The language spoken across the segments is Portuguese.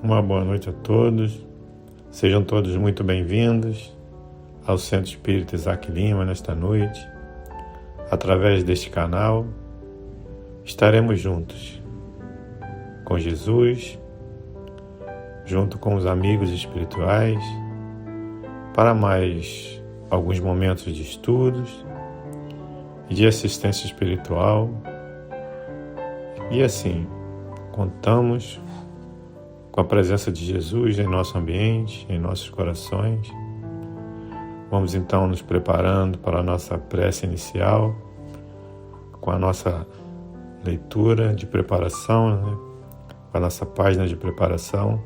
Uma boa noite a todos. Sejam todos muito bem-vindos ao Centro Espírita Isaac Lima nesta noite. Através deste canal, estaremos juntos com Jesus, junto com os amigos espirituais, para mais alguns momentos de estudos e de assistência espiritual. E assim, contamos com a presença de Jesus em nosso ambiente, em nossos corações. Vamos então nos preparando para a nossa prece inicial, com a nossa leitura de preparação, com a nossa página de preparação,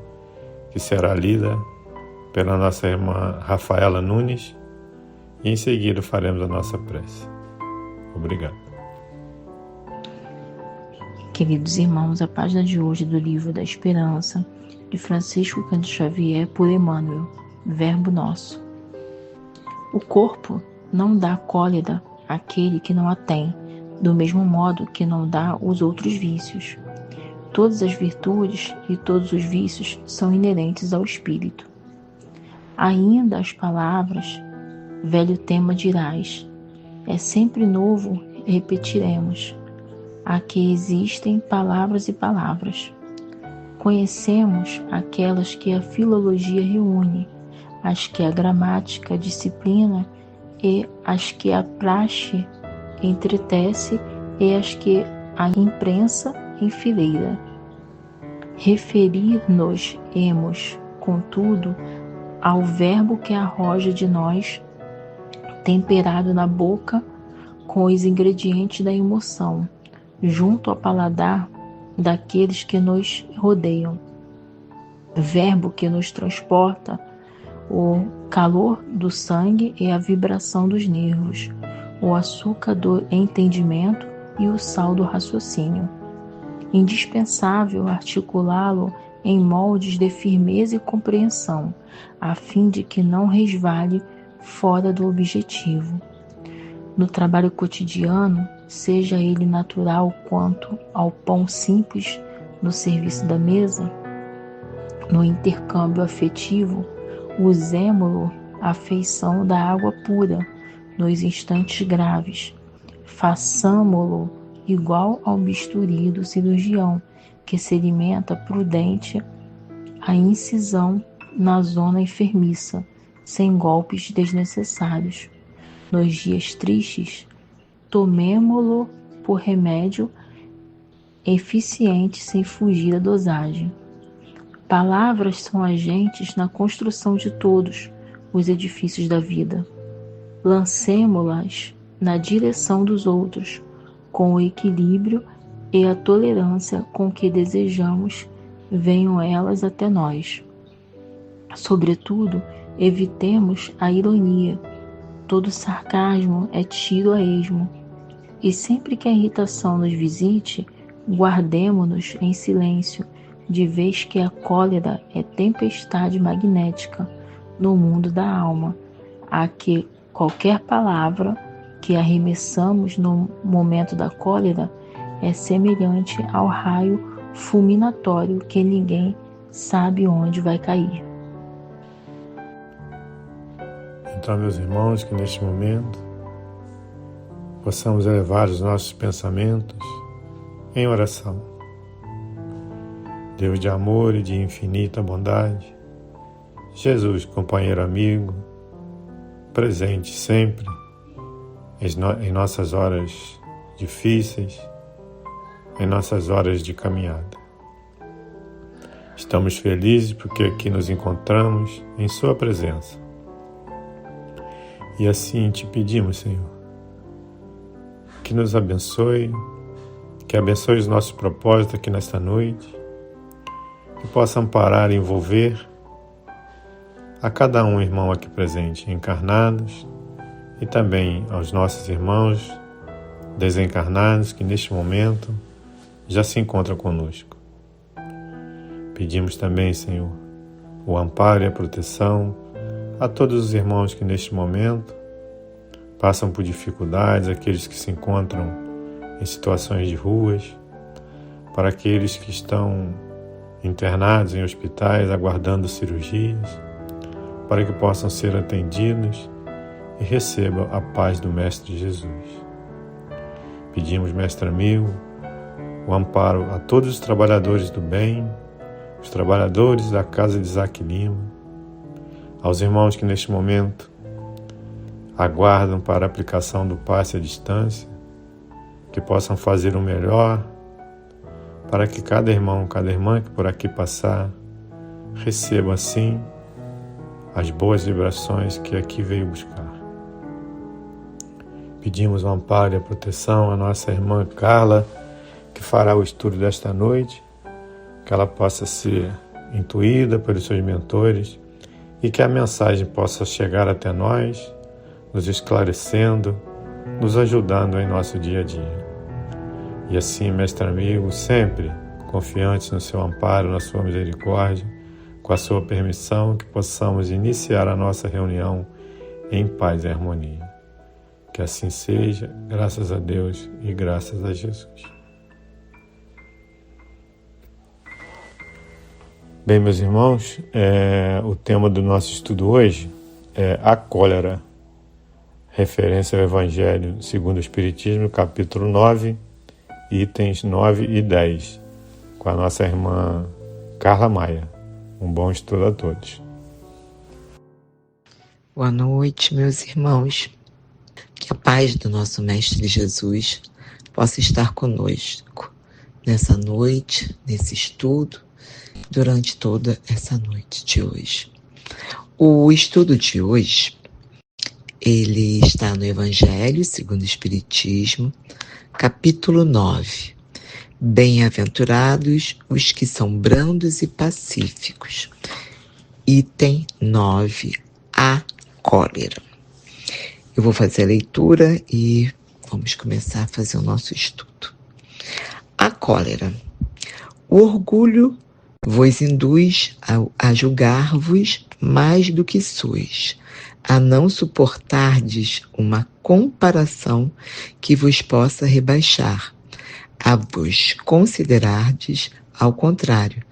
que será lida pela nossa irmã Rafaela Nunes, e em seguida faremos a nossa prece. Obrigado. Queridos irmãos, a página de hoje do Livro da Esperança, de Francisco Cândido Xavier, por Emmanuel, Verbo Nosso. O corpo não dá cólera àquele que não a tem, do mesmo modo que não dá os outros vícios. Todas as virtudes e todos os vícios são inerentes ao espírito. Ainda as palavras, velho tema dirás, é sempre novo, repetiremos. Aqui existem palavras e palavras. Conhecemos aquelas que a filologia reúne, as que a gramática disciplina e as que a praxe entretece e as que a imprensa enfileira. Referir-nos-emos, contudo, ao verbo que arroja de nós, temperado na boca com os ingredientes da emoção, junto ao paladar daqueles que nos rodeiam. Verbo que nos transporta o calor do sangue e a vibração dos nervos, o açúcar do entendimento e o sal do raciocínio. Indispensável articulá-lo em moldes de firmeza e compreensão, a fim de que não resvale fora do objetivo. No trabalho cotidiano, seja ele natural quanto ao pão simples no serviço da mesa, no intercâmbio afetivo, usemo-lo à feição da água pura nos instantes graves. Façamo-lo igual ao bisturi do cirurgião, que se alimenta prudente a incisão na zona enfermiça, sem golpes desnecessários. Nos dias tristes, tomemo-lo por remédio eficiente sem fugir da dosagem. Palavras são agentes na construção de todos os edifícios da vida. Lancemo-las na direção dos outros, com o equilíbrio e a tolerância com que desejamos venham elas até nós. Sobretudo, evitemos a ironia. Todo sarcasmo é tiro a esmo. E sempre que a irritação nos visite, guardemo-nos em silêncio, de vez que a cólera é tempestade magnética no mundo da alma, a que qualquer palavra que arremessamos no momento da cólera é semelhante ao raio fulminatório que ninguém sabe onde vai cair. Então, meus irmãos, que neste momento possamos elevar os nossos pensamentos em oração. Deus de amor e de infinita bondade, Jesus, companheiro amigo, presente sempre em nossas horas difíceis, em nossas horas de caminhada. Estamos felizes porque aqui nos encontramos em Sua presença. E assim te pedimos, Senhor, que nos abençoe, que abençoe os nossos propósitos aqui nesta noite, que possa amparar e envolver a cada um irmão aqui presente, encarnados, e também aos nossos irmãos desencarnados que neste momento já se encontram conosco. Pedimos também, Senhor, o amparo e a proteção a todos os irmãos que neste momento passam por dificuldades, aqueles que se encontram em situações de ruas, para aqueles que estão internados em hospitais aguardando cirurgias, para que possam ser atendidos e recebam a paz do Mestre Jesus. Pedimos, Mestre amigo, o amparo a todos os trabalhadores do bem, os trabalhadores da casa de Isaac Lima, aos irmãos que neste momento aguardam para a aplicação do passe à distância, que possam fazer o melhor para que cada irmão, cada irmã que por aqui passar, receba assim as boas vibrações que aqui veio buscar. Pedimos o amparo e a proteção à nossa irmã Carla, que fará o estudo desta noite, que ela possa ser intuída pelos seus mentores e que a mensagem possa chegar até nós, nos esclarecendo, nos ajudando em nosso dia a dia. E assim, mestre amigo, sempre confiantes no seu amparo, na sua misericórdia, com a sua permissão, que possamos iniciar a nossa reunião em paz e harmonia. Que assim seja, graças a Deus e graças a Jesus. Bem, meus irmãos, o tema do nosso estudo hoje é a cólera, referência ao Evangelho segundo o Espiritismo, capítulo 9, itens 9 e 10, com a nossa irmã Carla Maia. Um bom estudo a todos. Boa noite, meus irmãos. Que a paz do nosso Mestre Jesus possa estar conosco nessa noite, nesse estudo, durante toda essa noite de hoje. O estudo de hoje, ele está no Evangelho segundo o Espiritismo, capítulo 9. Bem-aventurados os que são brandos e pacíficos. Item 9. A cólera. Eu vou fazer a leitura e vamos começar a fazer o nosso estudo. A cólera. O orgulho vos induz a julgar-vos mais do que sois, a não suportardes uma comparação que vos possa rebaixar, a vos considerardes, ao contrário,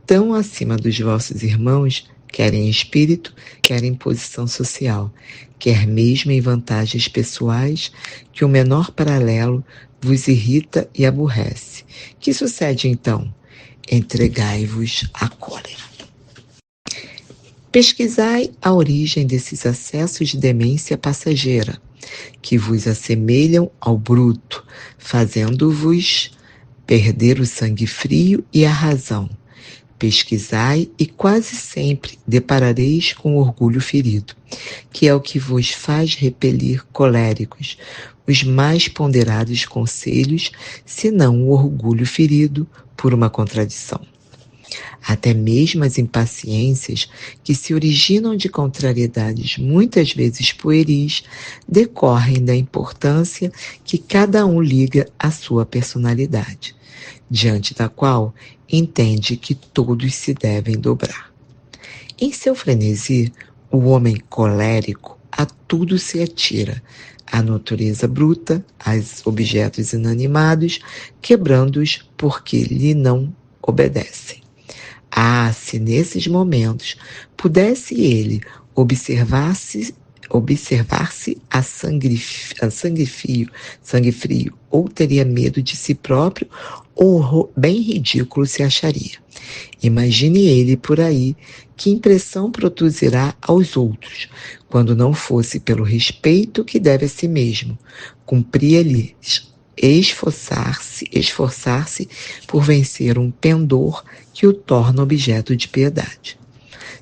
tão acima dos vossos irmãos, quer em espírito, quer em posição social, quer mesmo em vantagens pessoais, que o menor paralelo vos irrita e aborrece. Que sucede então? Entregai-vos à cólera. Pesquisai a origem desses acessos de demência passageira, que vos assemelham ao bruto, fazendo-vos perder o sangue frio e a razão. Pesquisai e quase sempre deparareis com o orgulho ferido, que é o que vos faz repelir coléricos, os mais ponderados conselhos, senão o orgulho ferido por uma contradição. Até mesmo as impaciências, que se originam de contrariedades muitas vezes pueris, decorrem da importância que cada um liga à sua personalidade, diante da qual entende que todos se devem dobrar. Em seu frenesi, o homem colérico a tudo se atira, à natureza bruta, aos objetos inanimados, quebrando-os porque lhe não obedecem. Ah, se nesses momentos pudesse ele observar-se a sangue frio, ou teria medo de si próprio, ou bem ridículo se acharia. Imagine ele por aí, que impressão produzirá aos outros, quando não fosse pelo respeito que deve a si mesmo, cumpria-lhes esforçar-se por vencer um pendor que o torna objeto de piedade.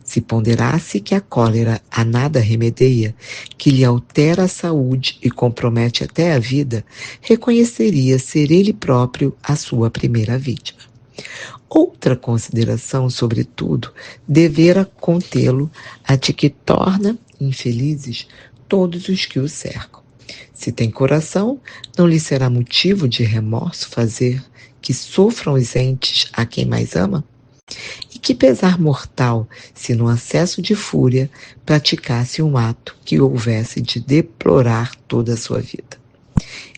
Se ponderasse que a cólera a nada remedeia, que lhe altera a saúde e compromete até a vida, reconheceria ser ele próprio a sua primeira vítima. Outra consideração, sobretudo, devera contê-lo a de que torna infelizes todos os que o cercam. Se tem coração, não lhe será motivo de remorso fazer que sofram os entes a quem mais ama? E que pesar mortal se num acesso de fúria praticasse um ato que houvesse de deplorar toda a sua vida.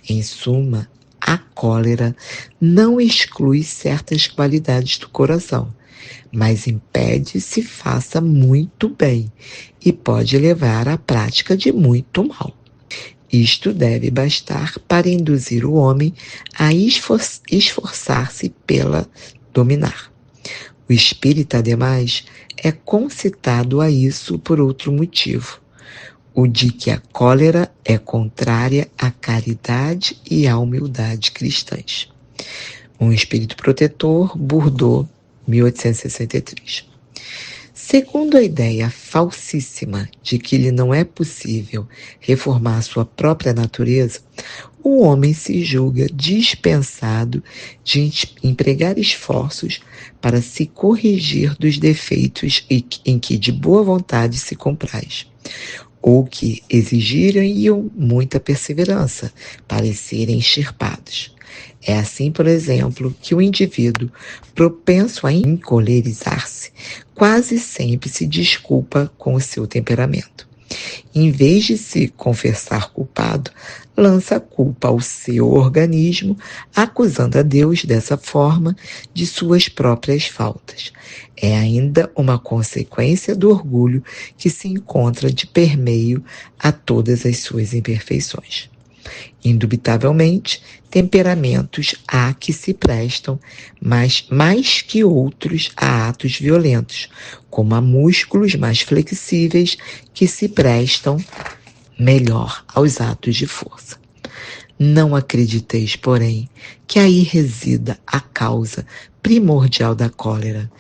Em suma, a cólera não exclui certas qualidades do coração, mas impede se faça muito bem e pode levar à prática de muito mal. Isto deve bastar para induzir o homem a esforçar-se pela dominar. O espírita, ademais, é concitado a isso por outro motivo, o de que a cólera é contrária à caridade e à humildade cristãs. Um espírito protetor, Bourdieu, 1863. Segundo a ideia falsíssima de que lhe não é possível reformar sua própria natureza, o homem se julga dispensado de empregar esforços para se corrigir dos defeitos em que de boa vontade se compraz, ou que exigiriam muita perseverança para serem extirpados. É assim, por exemplo, que o indivíduo, propenso a encolerizar-se, quase sempre se desculpa com o seu temperamento. Em vez de se confessar culpado, lança a culpa ao seu organismo, acusando a Deus dessa forma de suas próprias faltas. É ainda uma consequência do orgulho que se encontra de permeio a todas as suas imperfeições. Indubitavelmente, temperamentos há que se prestam, mas mais que outros a atos violentos, como há músculos mais flexíveis que se prestam melhor aos atos de força. Não acrediteis, porém, que aí resida a causa primordial da cólera,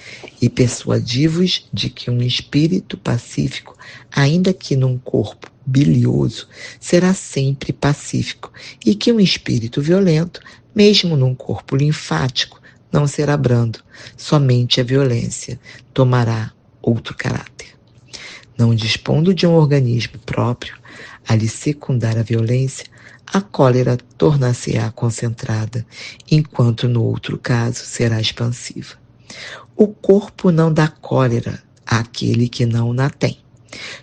e persuadi-vos de que um espírito pacífico, ainda que num corpo bilioso, será sempre pacífico, e que um espírito violento, mesmo num corpo linfático, não será brando, somente a violência tomará outro caráter. Não dispondo de um organismo próprio a lhe secundar a violência, a cólera tornar-se-á concentrada, enquanto no outro caso será expansiva. O corpo não dá cólera àquele que não na tem,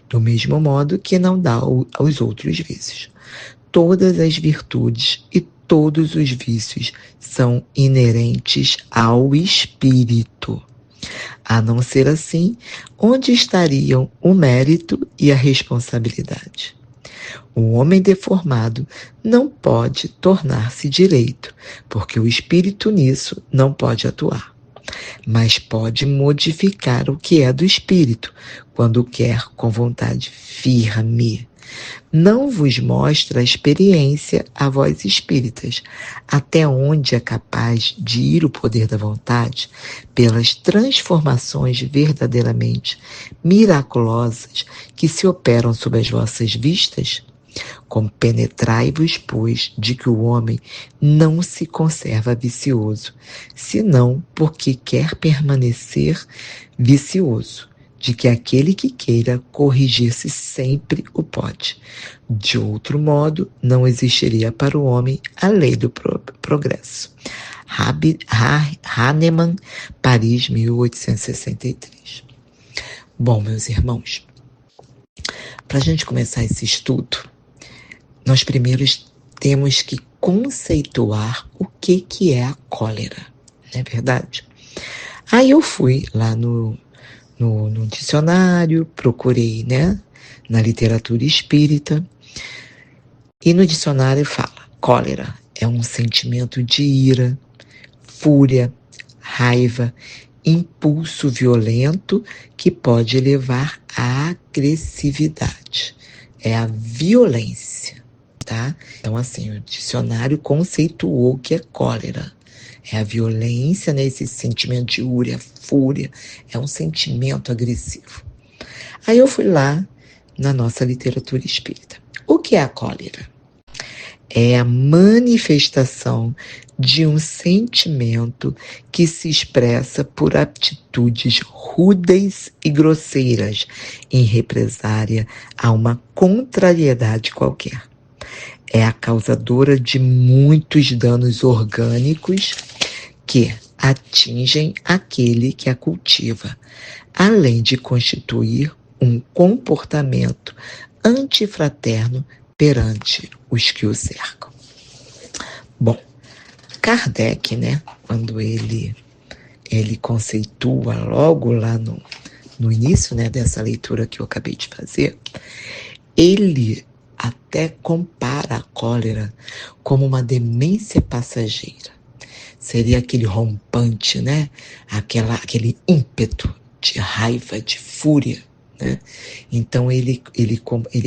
do mesmo modo que não dá aos outros vícios. Todas as virtudes e todos os vícios são inerentes ao espírito. A não ser assim, onde estariam o mérito e a responsabilidade? O homem deformado não pode tornar-se direito, porque o espírito nisso não pode atuar. Mas pode modificar o que é do espírito, quando quer com vontade firme. Não vos mostra a experiência a vós espíritas, até onde é capaz de ir o poder da vontade, pelas transformações verdadeiramente miraculosas que se operam sob as vossas vistas? Compenetrai-vos, pois, de que o homem não se conserva vicioso, senão porque quer permanecer vicioso, de que aquele que queira corrigir-se sempre o pode. De outro modo, não existiria para o homem a lei do progresso. Hahnemann, Paris, 1863. Bom, meus irmãos, para a gente começar esse estudo, nós primeiro temos que conceituar o que é a cólera, não é verdade? Aí eu fui lá no dicionário, procurei, na literatura espírita, e no dicionário fala: cólera é um sentimento de ira, fúria, raiva, impulso violento que pode levar à agressividade. É a violência, tá? Então, assim, o dicionário conceituou o que é cólera. É a violência, esse sentimento de fúria, é um sentimento agressivo. Aí eu fui lá na nossa literatura espírita. O que é a cólera? É a manifestação de um sentimento que se expressa por atitudes rudes e grosseiras em represária a uma contrariedade qualquer. É a causadora de muitos danos orgânicos que atingem aquele que a cultiva, além de constituir um comportamento antifraterno perante os que o cercam. Bom, Kardec, quando ele ele conceitua logo lá no início, né, dessa leitura que eu acabei de fazer, ele até compara a cólera como uma demência passageira. Seria aquele rompante, né? Aquele ímpeto de raiva, de fúria, né? Então ele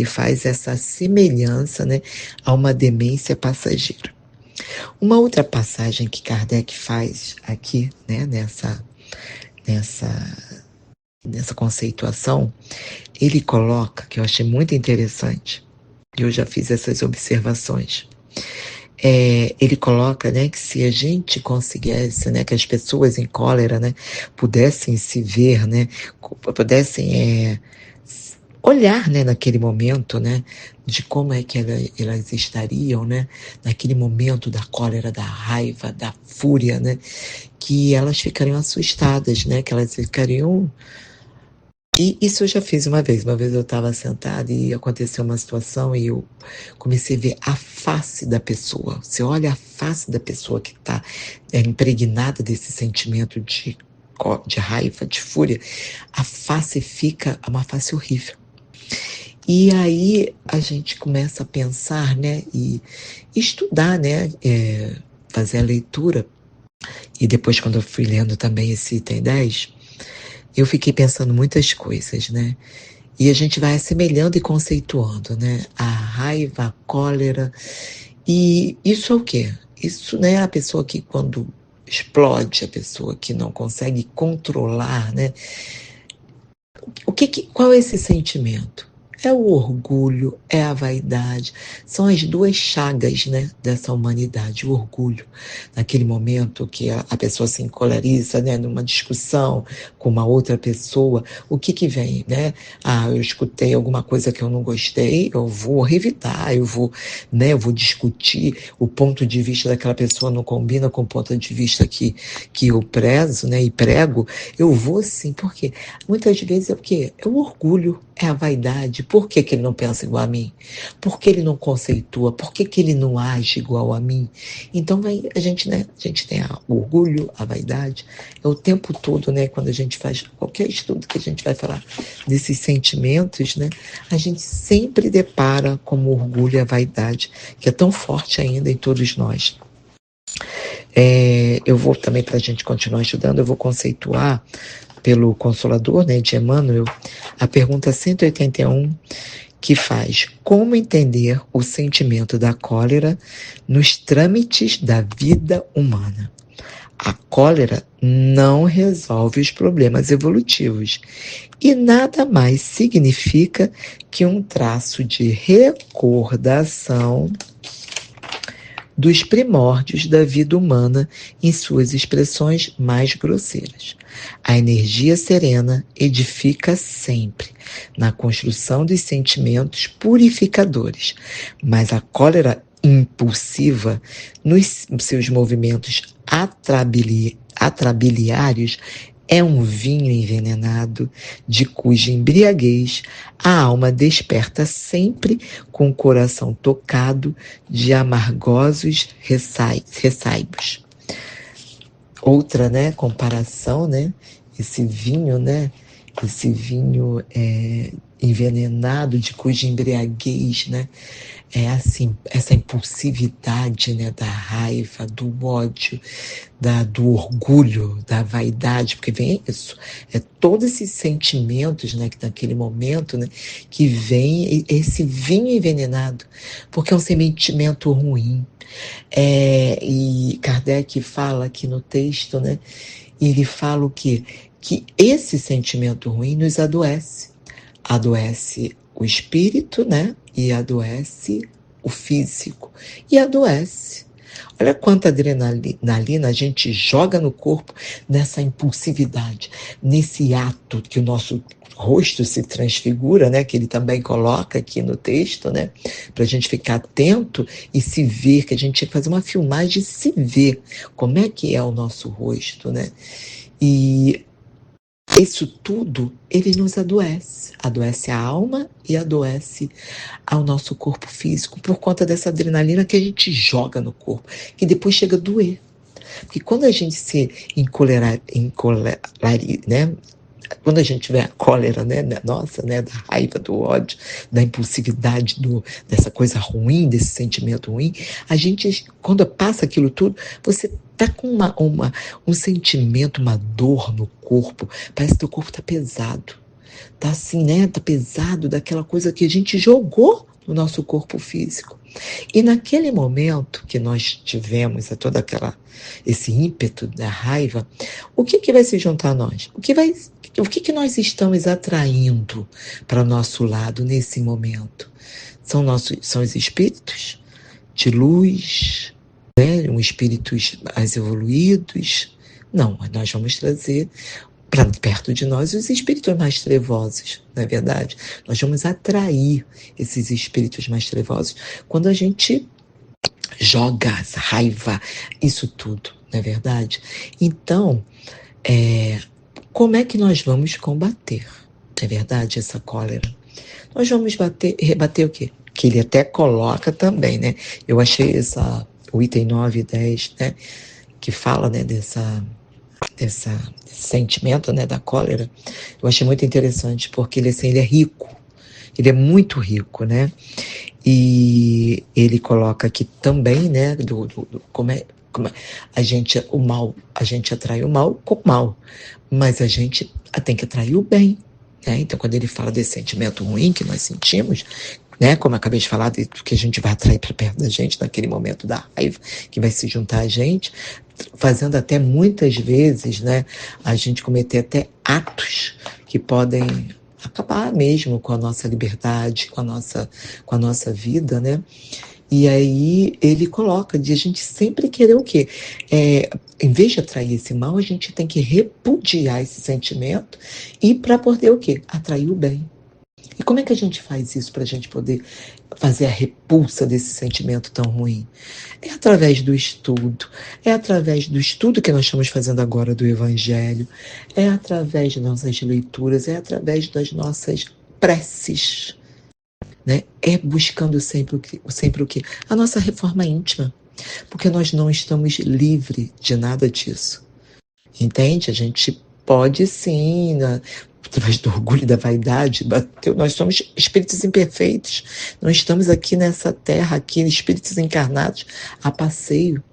faz essa semelhança, né, a uma demência passageira. Uma outra passagem que Kardec faz aqui, né, nessa conceituação, ele coloca, que eu achei muito interessante, e eu já fiz essas observações. Ele coloca, né, que se a gente conseguisse, né, que as pessoas em cólera, né, pudessem se ver, né, pudessem olhar, né, naquele momento, né, de como é que elas estariam, né, naquele momento da cólera, da raiva, da fúria, né, que elas ficariam assustadas, né, que elas ficariam... E isso eu já fiz uma vez. Uma vez eu estava sentada e aconteceu uma situação e eu comecei a ver a face da pessoa. Você olha a face da pessoa que está impregnada desse sentimento de raiva, de fúria, a face fica uma face horrível. E aí a gente começa a pensar, né, e estudar, né, fazer a leitura. E depois, quando eu fui lendo também esse item 10, eu fiquei pensando muitas coisas, né? E a gente vai assemelhando e conceituando, né? A raiva, a cólera. E isso é o quê? Isso, né, é a pessoa que quando explode, a pessoa que não consegue controlar, né? Qual é esse sentimento? É o orgulho, é a vaidade. São as duas chagas, né, dessa humanidade. O orgulho, naquele momento que a pessoa se encoleriza, né, numa discussão com uma outra pessoa, o que vem, né? Eu escutei alguma coisa que eu não gostei, eu vou revidar, eu vou discutir, o ponto de vista daquela pessoa não combina com o ponto de vista que eu prezo, né, e prego, eu vou sim, porque muitas vezes é o quê? É o orgulho, é a vaidade. Por que ele não pensa igual a mim? Por que ele não conceitua? Por que ele não age igual a mim? Então a gente tem o orgulho, a vaidade, é o tempo todo, né? Quando a gente faz qualquer estudo que a gente vai falar desses sentimentos, né? A gente sempre depara com o orgulho e a vaidade, que é tão forte ainda em todos nós. Eu vou também, para a gente continuar estudando, eu vou conceituar pelo Consolador, né, de Emmanuel, a pergunta 181, que faz: como entender o sentimento da cólera nos trâmites da vida humana? A cólera não resolve os problemas evolutivos e nada mais significa que um traço de recordação dos primórdios da vida humana em suas expressões mais grosseiras. A energia serena edifica sempre na construção dos sentimentos purificadores, mas a cólera impulsiva, nos seus movimentos atrabiliários, é um vinho envenenado, de cuja embriaguez a alma desperta sempre com o coração tocado de amargosos ressaibos. Outra, né, comparação, né, esse vinho, né, envenenado, de cuja embriaguez, né, é assim, essa impulsividade, né, da raiva, do ódio, do orgulho, da vaidade, porque vem isso, todos esses sentimentos, né, que naquele momento, né, que vem esse vinho envenenado, porque é um sentimento ruim. E Kardec fala aqui no texto, né, ele fala o quê? Que esse sentimento ruim nos adoece. Adoece o espírito, né, e adoece o físico, e adoece. Olha quanta adrenalina a gente joga no corpo nessa impulsividade, nesse ato que o nosso rosto se transfigura, né? Que ele também coloca aqui no texto, né? Para a gente ficar atento e se ver, que a gente fazer uma filmagem e se ver como é que é o nosso rosto, né? E isso tudo, ele nos adoece a alma e adoece ao nosso corpo físico, por conta dessa adrenalina que a gente joga no corpo, que depois chega a doer. Porque quando a gente se né? Quando a gente tiver a cólera, né, nossa, né, da raiva, do ódio, da impulsividade, dessa coisa ruim, desse sentimento ruim, a gente, quando passa aquilo tudo, você tá com um sentimento, uma dor no corpo, parece que teu corpo tá pesado, tá assim, né, tá pesado daquela coisa que a gente jogou no nosso corpo físico. E naquele momento que nós tivemos esse ímpeto da raiva, o que vai se juntar a nós? O que nós estamos atraindo para o nosso lado nesse momento? São os espíritos de luz, né? Espíritos mais evoluídos? Não, nós vamos trazer para perto de nós os espíritos mais trevosos, não é verdade? Nós vamos atrair esses espíritos mais trevosos quando a gente joga essa raiva, isso tudo, não é verdade? Então, como é que nós vamos combater, não é verdade, essa cólera? Nós vamos rebater o quê? Que ele até coloca também, né? Eu achei o item 9 e 10, né? Que fala, né, desse sentimento, né, da cólera. Eu achei muito interessante, porque ele é rico, ele é muito rico, né? E ele coloca aqui também, né, como é a gente atrai o mal com o mal, mas a gente tem que atrair o bem, né? Então, quando ele fala desse sentimento ruim que nós sentimos, né, como eu acabei de falar, do que a gente vai atrair para perto da gente naquele momento da raiva, que vai se juntar a gente, fazendo até muitas vezes, né, a gente cometer até atos que podem acabar mesmo com a nossa liberdade, com a nossa vida, né? E aí ele coloca de a gente sempre querer o quê? Em vez de atrair esse mal, a gente tem que repudiar esse sentimento e para poder o quê? Atrair o bem. E como é que a gente faz isso para a gente poder fazer a repulsa desse sentimento tão ruim? É através do estudo, é através do estudo que nós estamos fazendo agora do Evangelho, é através das nossas leituras, é através das nossas preces, né? É buscando sempre o quê? A nossa reforma íntima, porque nós não estamos livres de nada disso. Entende? A gente pode sim, através do orgulho e da vaidade, nós somos espíritos imperfeitos, não estamos aqui nessa terra, aqui espíritos encarnados a passeio.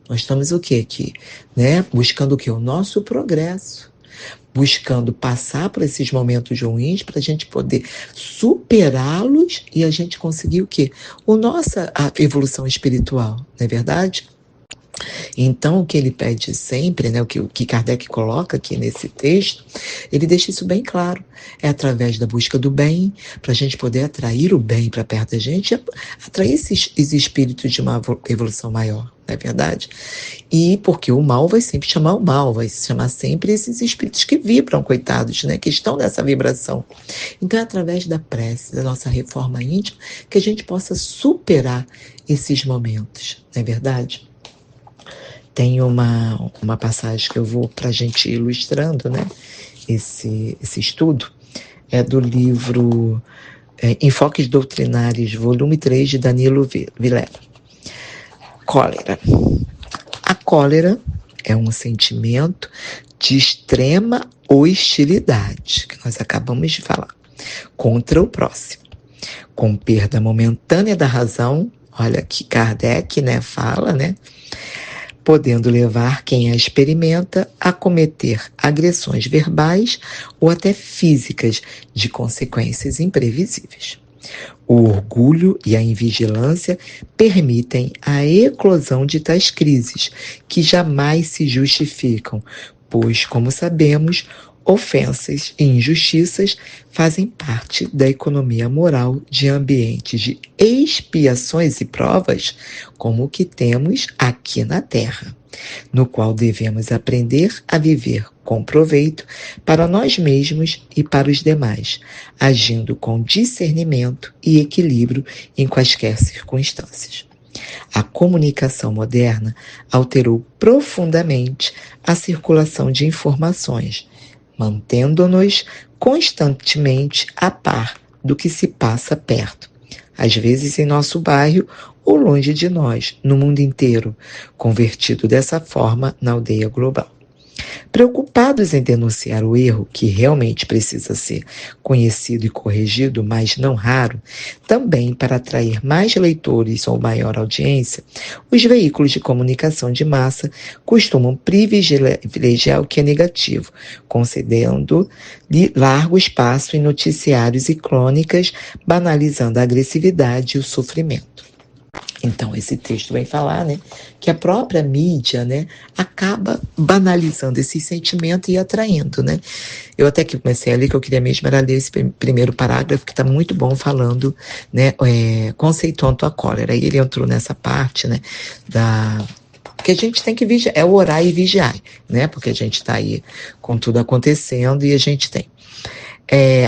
Nós estamos o quê aqui? Né? Buscando o quê? O nosso progresso. Buscando passar por esses momentos ruins para a gente poder superá-los e a gente conseguir o quê? A evolução espiritual, não é verdade? Então, o que ele pede sempre, né, o que Kardec coloca aqui nesse texto, ele deixa isso bem claro. É através da busca do bem, para a gente poder atrair o bem para perto da gente, atrair esses espíritos de uma evolução maior, não é verdade? E porque o mal vai sempre chamar o mal, vai chamar sempre esses espíritos que vibram, coitados, né, que estão nessa vibração. Então, é através da prece, da nossa reforma íntima, que a gente possa superar esses momentos, não é verdade? Tem uma passagem que eu vou para a gente ir ilustrando, né, esse estudo, é do livro Enfoques Doutrinários, volume 3, de Danilo Vilela. Cólera. A cólera é um sentimento de extrema hostilidade, que nós acabamos de falar, contra o próximo, com perda momentânea da razão, olha que Kardec, né, fala, né, podendo levar quem a experimenta a cometer agressões verbais ou até físicas de consequências imprevisíveis. O orgulho e a invigilância permitem a eclosão de tais crises, que jamais se justificam, pois, como sabemos, ofensas e injustiças fazem parte da economia moral de ambientes de expiações e provas como o que temos aqui na Terra, no qual devemos aprender a viver com proveito para nós mesmos e para os demais, agindo com discernimento e equilíbrio em quaisquer circunstâncias. A comunicação moderna alterou profundamente a circulação de informações, mantendo-nos constantemente a par do que se passa perto, às vezes em nosso bairro ou longe de nós, no mundo inteiro, convertido dessa forma na aldeia global. Preocupados em denunciar o erro, que realmente precisa ser conhecido e corrigido, mas não raro, também para atrair mais leitores ou maior audiência, os veículos de comunicação de massa costumam privilegiar o que é negativo, concedendo-lhe largo espaço em noticiários e crônicas, banalizando a agressividade e o sofrimento. Então, esse texto vem falar, né, que a própria mídia, né, acaba banalizando esse sentimento e atraindo, né. Eu até que comecei a ler, que eu queria mesmo era ler esse primeiro parágrafo, que está muito bom, falando, né, conceituando a cólera. E ele entrou nessa parte, né, que a gente tem que vigiar, é orar e vigiar, né, porque a gente está aí com tudo acontecendo e a gente tem.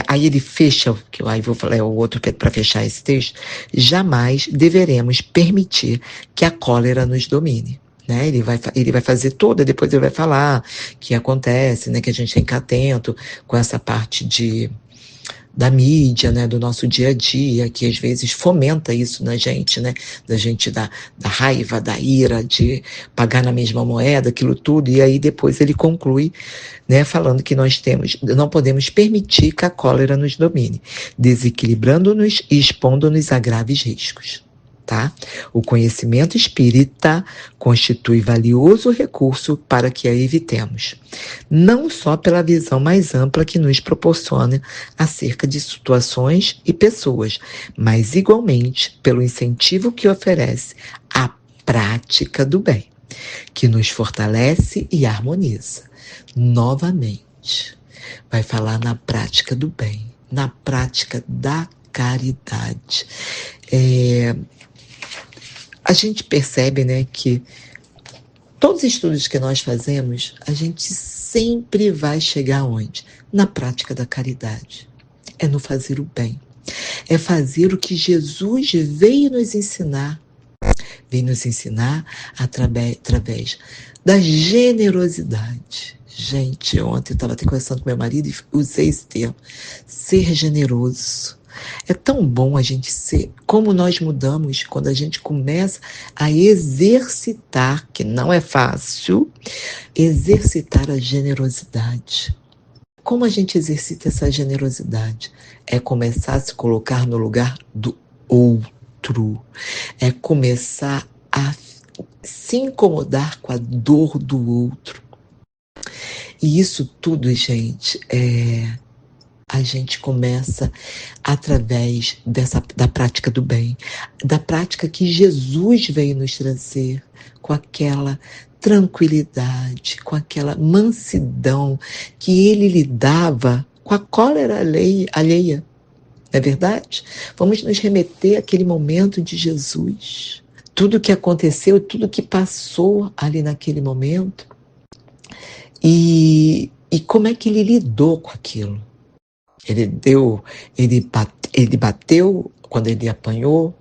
Aí ele fecha, que aí vou falar o outro para fechar esse texto, jamais deveremos permitir que a cólera nos domine. Né? Ele vai fazer toda, depois ele vai falar que acontece, né? Que a gente tem que ficar atento com essa parte da mídia, né, do nosso dia a dia, que às vezes fomenta isso na gente, né, da gente da raiva, da ira, de pagar na mesma moeda, aquilo tudo, e aí depois ele conclui, né, falando que não podemos permitir que a cólera nos domine, desequilibrando-nos e expondo-nos a graves riscos. Tá? O conhecimento espírita constitui valioso recurso para que a evitemos, não só pela visão mais ampla que nos proporciona acerca de situações e pessoas, mas igualmente pelo incentivo que oferece à prática do bem, que nos fortalece e harmoniza. Novamente, vai falar na prática do bem, na prática da caridade. A gente percebe, né, que todos os estudos que nós fazemos, a gente sempre vai chegar onde? Na prática da caridade. É no fazer o bem. É fazer o que Jesus veio nos ensinar. Veio nos ensinar através da generosidade. Gente, ontem eu estava até conversando com meu marido e usei esse termo. Ser generoso. É tão bom a gente ser, como nós mudamos quando a gente começa a exercitar, que não é fácil, exercitar a generosidade. Como a gente exercita essa generosidade? É começar a se colocar no lugar do outro. É começar a se incomodar com a dor do outro. E isso tudo, gente, a gente começa através da prática do bem, da prática que Jesus veio nos trazer, com aquela tranquilidade, com aquela mansidão que ele lidava com a cólera alheia. Não é verdade? Vamos nos remeter àquele momento de Jesus. Tudo que aconteceu, tudo que passou ali naquele momento. E como é que ele lidou com aquilo? Ele bateu quando ele apanhou,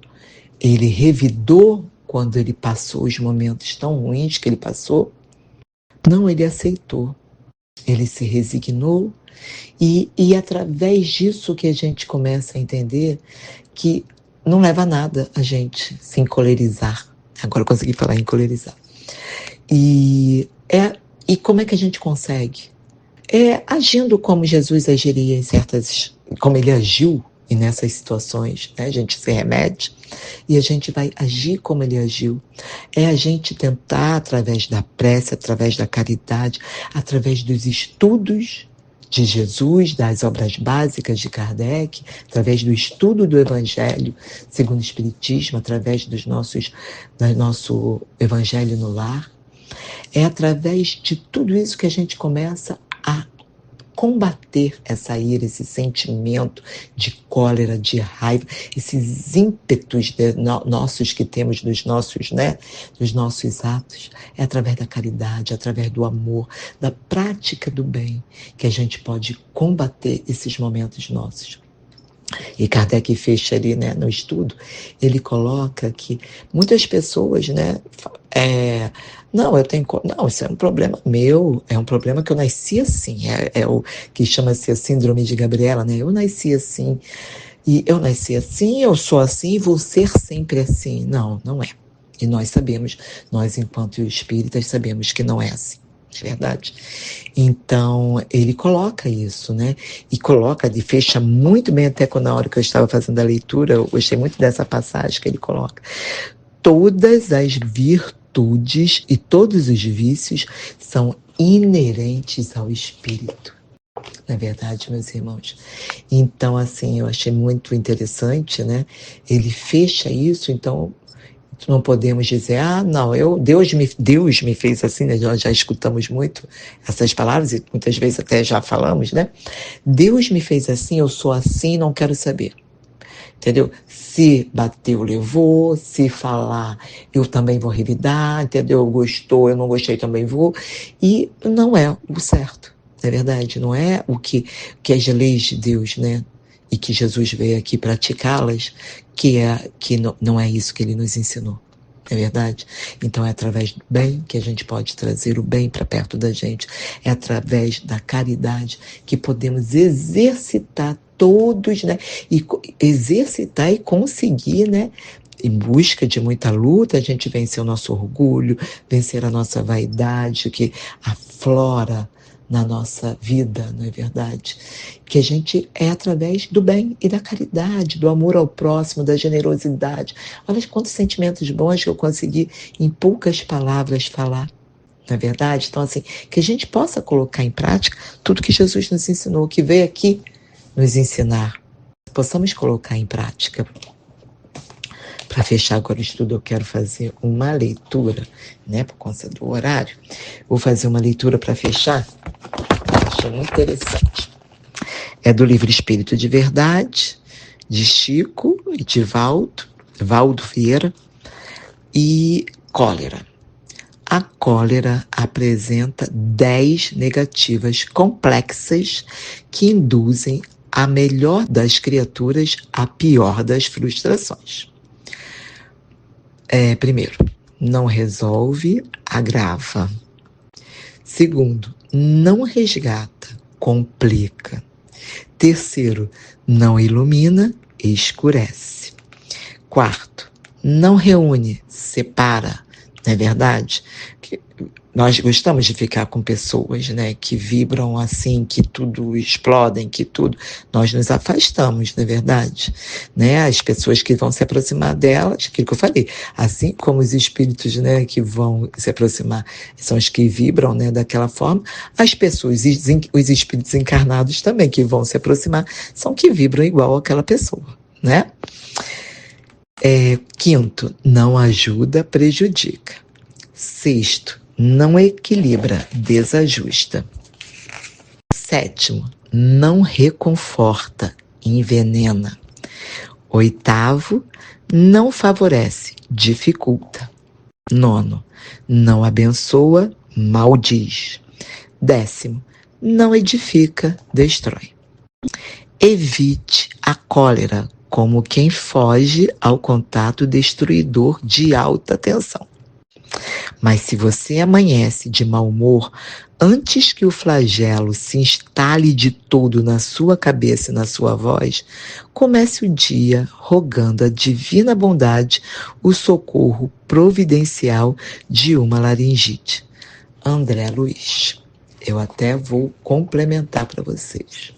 ele revidou quando ele passou os momentos tão ruins que ele passou. Não, ele aceitou, ele se resignou e através disso que a gente começa a entender que não leva a nada a gente se encolerizar. Agora eu consegui falar encolerizar. E como é que a gente consegue? Agindo como Jesus agiria como ele agiu e nessas situações, né? A gente se remete e a gente vai agir como ele agiu. É a gente tentar, através da prece, através da caridade, através dos estudos de Jesus, das obras básicas de Kardec, através do estudo do Evangelho segundo o Espiritismo, através do nosso Evangelho no Lar. É através de tudo isso que a gente começa a combater essa ira, esse sentimento de cólera, de raiva, esses ímpetos nossos que temos dos nossos atos. É através da caridade, através do amor, da prática do bem, que a gente pode combater esses momentos nossos. E Kardec fecha ali, né, no estudo, ele coloca que muitas pessoas, né, não, isso é um problema meu, é um problema que eu nasci assim, é o que chama-se a síndrome de Gabriela, né, eu nasci assim, E eu nasci assim, eu sou assim, vou ser sempre assim. Não, não é. E nós sabemos, nós enquanto espíritas sabemos que não é assim. É verdade? Então, ele coloca isso, né? E coloca, e fecha muito bem, até na hora que eu estava fazendo a leitura, eu gostei muito dessa passagem que ele coloca. Todas as virtudes e todos os vícios são inerentes ao espírito. Na verdade, meus irmãos. Então, assim, eu achei muito interessante, né? Ele fecha isso, então não podemos dizer, não, Deus me fez assim, né? Nós já escutamos muito essas palavras e muitas vezes até já falamos, né? Deus me fez assim, eu sou assim, não quero saber. Entendeu? Se bateu, levou. Se falar, eu também vou revidar. Entendeu? Gostou, eu não gostei, também vou. E não é o certo, não é verdade? Não é o que as leis de Deus, né? E que Jesus veio aqui praticá-las, que não é isso que ele nos ensinou. É verdade? Então é através do bem que a gente pode trazer o bem para perto da gente. É através da caridade que podemos exercitar todos, né? E exercitar e conseguir, né? Em busca de muita luta, a gente vencer o nosso orgulho, vencer a nossa vaidade, que aflora na nossa vida, não é verdade? Que a gente é através do bem e da caridade, do amor ao próximo, da generosidade. Olha quantos sentimentos bons que eu consegui em poucas palavras falar, não é verdade? Então, assim, que a gente possa colocar em prática tudo que Jesus nos ensinou, que veio aqui nos ensinar. Possamos colocar em prática. Para fechar agora o estudo, eu quero fazer uma leitura, né, por conta do horário. Vou fazer uma leitura para fechar. Achei muito interessante. É do livro Espírito de Verdade, de Chico e de Valdo Vieira, e Cólera. A cólera apresenta 10 negativas complexas que induzem a melhor das criaturas à pior das frustrações. Primeiro, não resolve, agrava. Segundo, não resgata, complica. Terceiro, não ilumina, escurece. Quarto, não reúne, separa. Não é verdade? Nós gostamos de ficar com pessoas, né, que vibram assim, que tudo explodem, que tudo... Nós nos afastamos, não é verdade? Né? As pessoas que vão se aproximar delas, aquilo que eu falei, assim como os espíritos, né, que vão se aproximar, são os que vibram, né, daquela forma, as pessoas, os espíritos encarnados também, que vão se aproximar, são que vibram igual àquela pessoa, né? Quinto, não ajuda, prejudica. Sexto, não equilibra, desajusta. Sétimo, não reconforta, envenena. Oitavo, não favorece, dificulta. Nono, não abençoa, maldiz. Décimo, não edifica, destrói. Evite a cólera, como quem foge ao contato destruidor de alta tensão. Mas se você amanhece de mau humor, antes que o flagelo se instale de todo na sua cabeça e na sua voz, comece o dia rogando a divina bondade o socorro providencial de uma laringite. André Luiz. Eu até vou complementar para vocês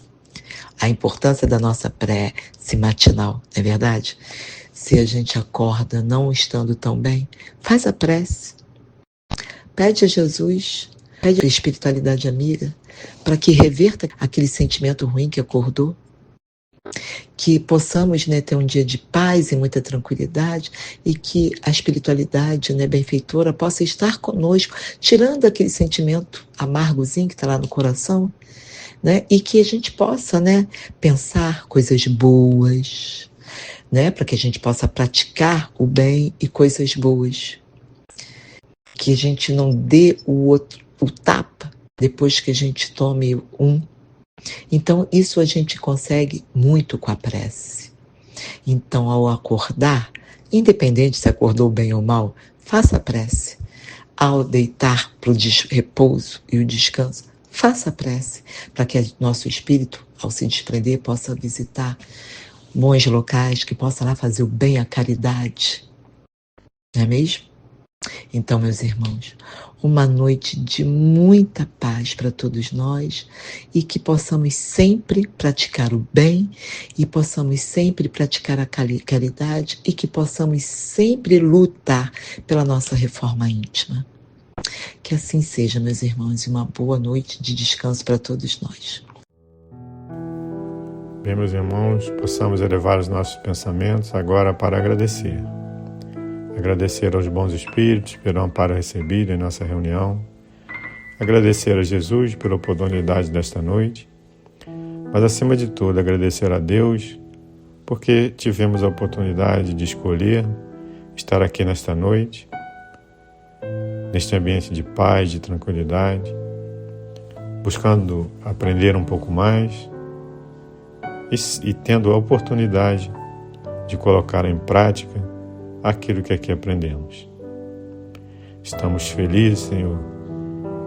a importância da nossa prece matinal, não é verdade? Se a gente acorda não estando tão bem, faz a prece. Pede a Jesus, pede a espiritualidade amiga, para que reverta aquele sentimento ruim que acordou. Que possamos, né, ter um dia de paz e muita tranquilidade, e que a espiritualidade, né, benfeitora possa estar conosco, tirando aquele sentimento amargozinho que está lá no coração, né, e que a gente possa, né, pensar coisas boas, né, para que a gente possa praticar o bem e coisas boas. Que a gente não dê o tapa depois que a gente tome um. Então, isso a gente consegue muito com a prece. Então, ao acordar, independente se acordou bem ou mal, faça a prece. Ao deitar para o repouso e o descanso, faça a prece, para que nosso espírito, ao se desprender, possa visitar bons locais, que possa lá fazer o bem, a caridade. Não é mesmo? Então, meus irmãos, uma noite de muita paz para todos nós e que possamos sempre praticar o bem e possamos sempre praticar a caridade e que possamos sempre lutar pela nossa reforma íntima. Que assim seja, meus irmãos, e uma boa noite de descanso para todos nós. Bem, meus irmãos, possamos elevar os nossos pensamentos agora para agradecer. Agradecer aos bons espíritos pelo amparo recebido em nossa reunião. Agradecer a Jesus pela oportunidade desta noite. Mas, acima de tudo, agradecer a Deus porque tivemos a oportunidade de escolher estar aqui nesta noite, neste ambiente de paz, de tranquilidade, buscando aprender um pouco mais e tendo a oportunidade de colocar em prática aquilo que aqui aprendemos. Estamos felizes, Senhor,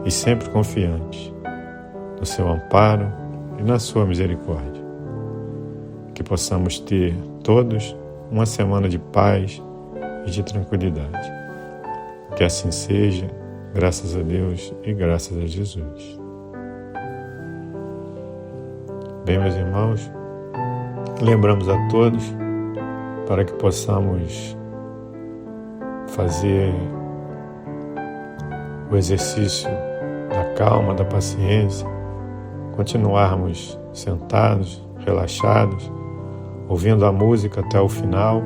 e sempre confiantes no Seu amparo e na Sua misericórdia. Que possamos ter todos uma semana de paz e de tranquilidade. Que assim seja, graças a Deus e graças a Jesus. Bem, meus irmãos, lembramos a todos para que possamos fazer o exercício da calma, da paciência, continuarmos sentados, relaxados, ouvindo a música até o final,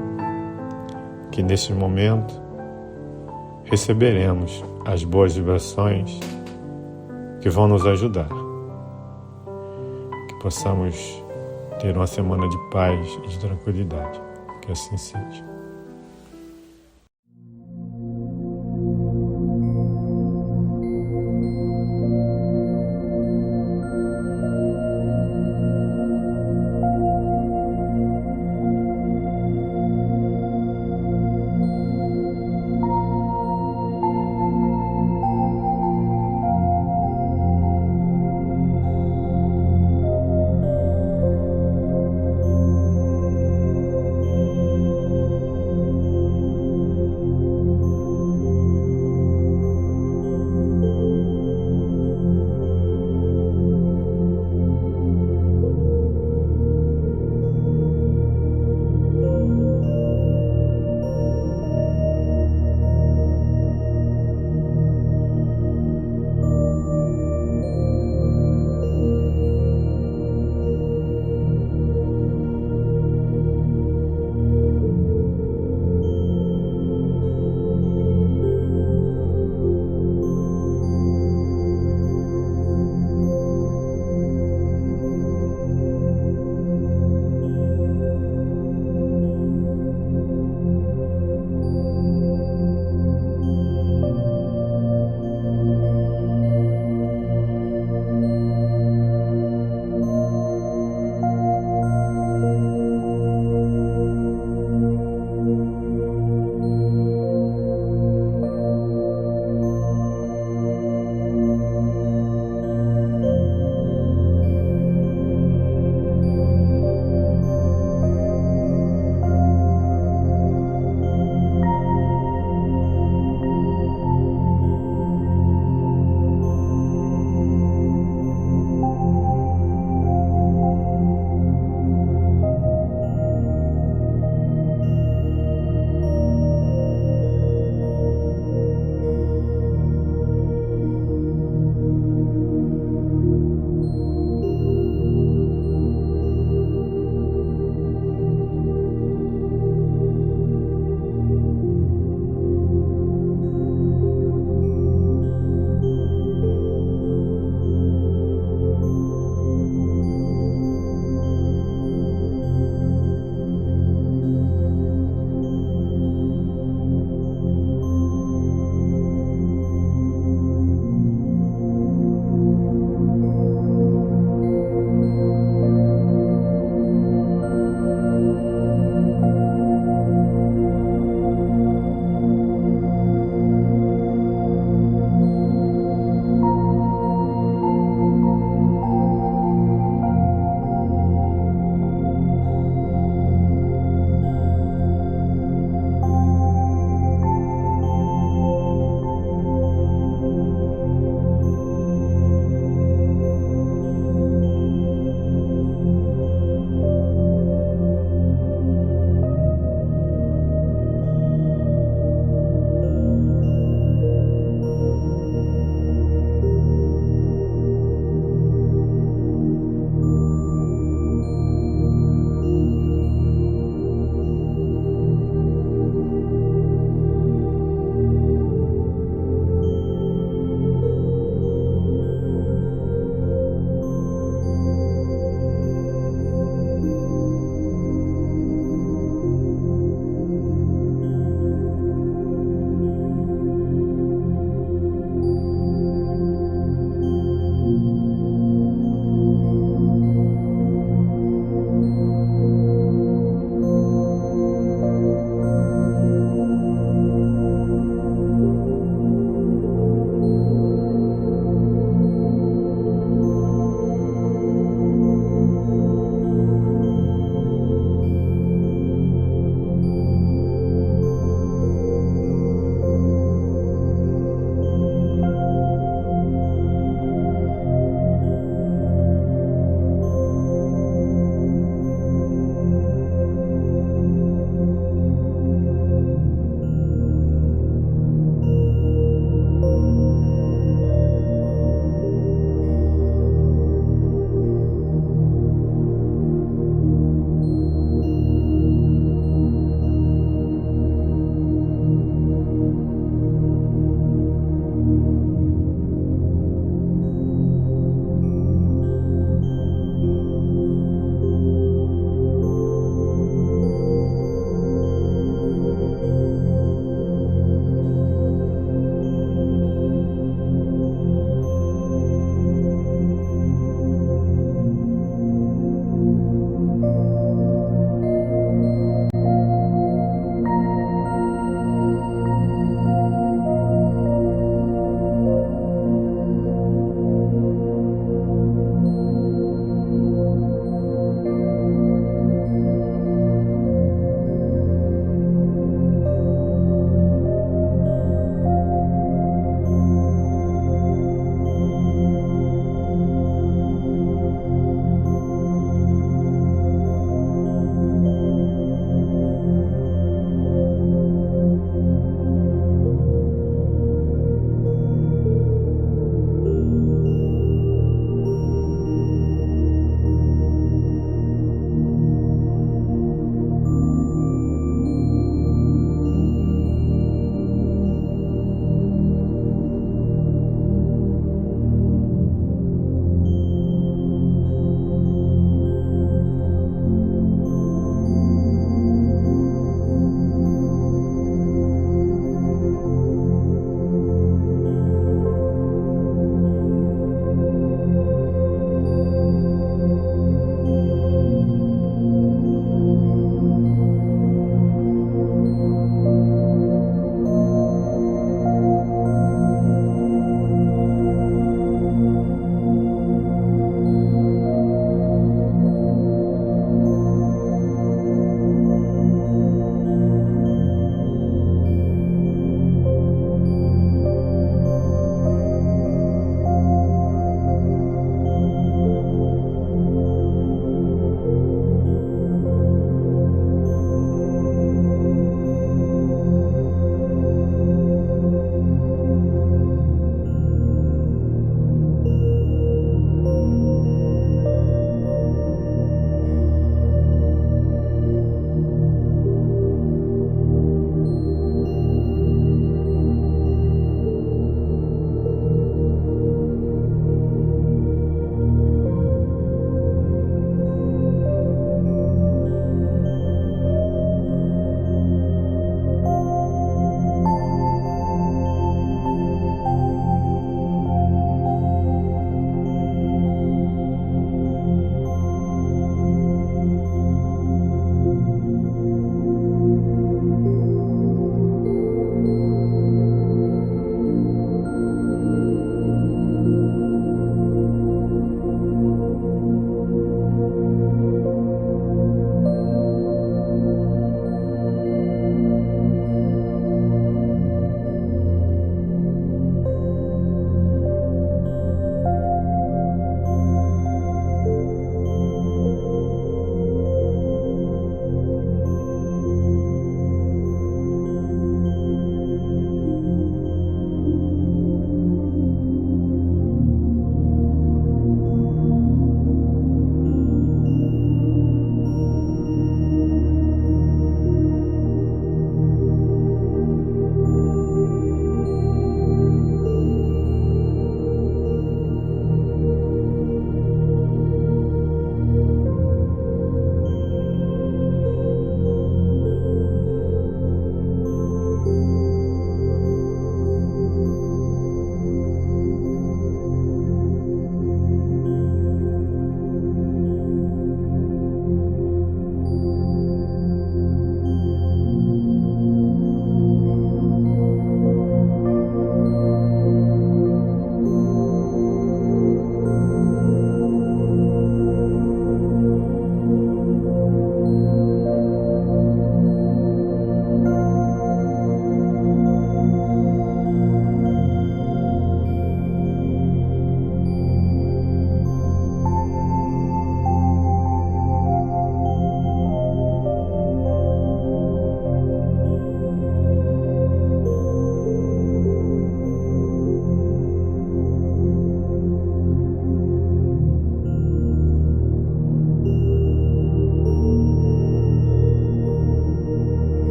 que neste momento receberemos as boas vibrações que vão nos ajudar. Que possamos ter uma semana de paz e de tranquilidade. Que assim seja.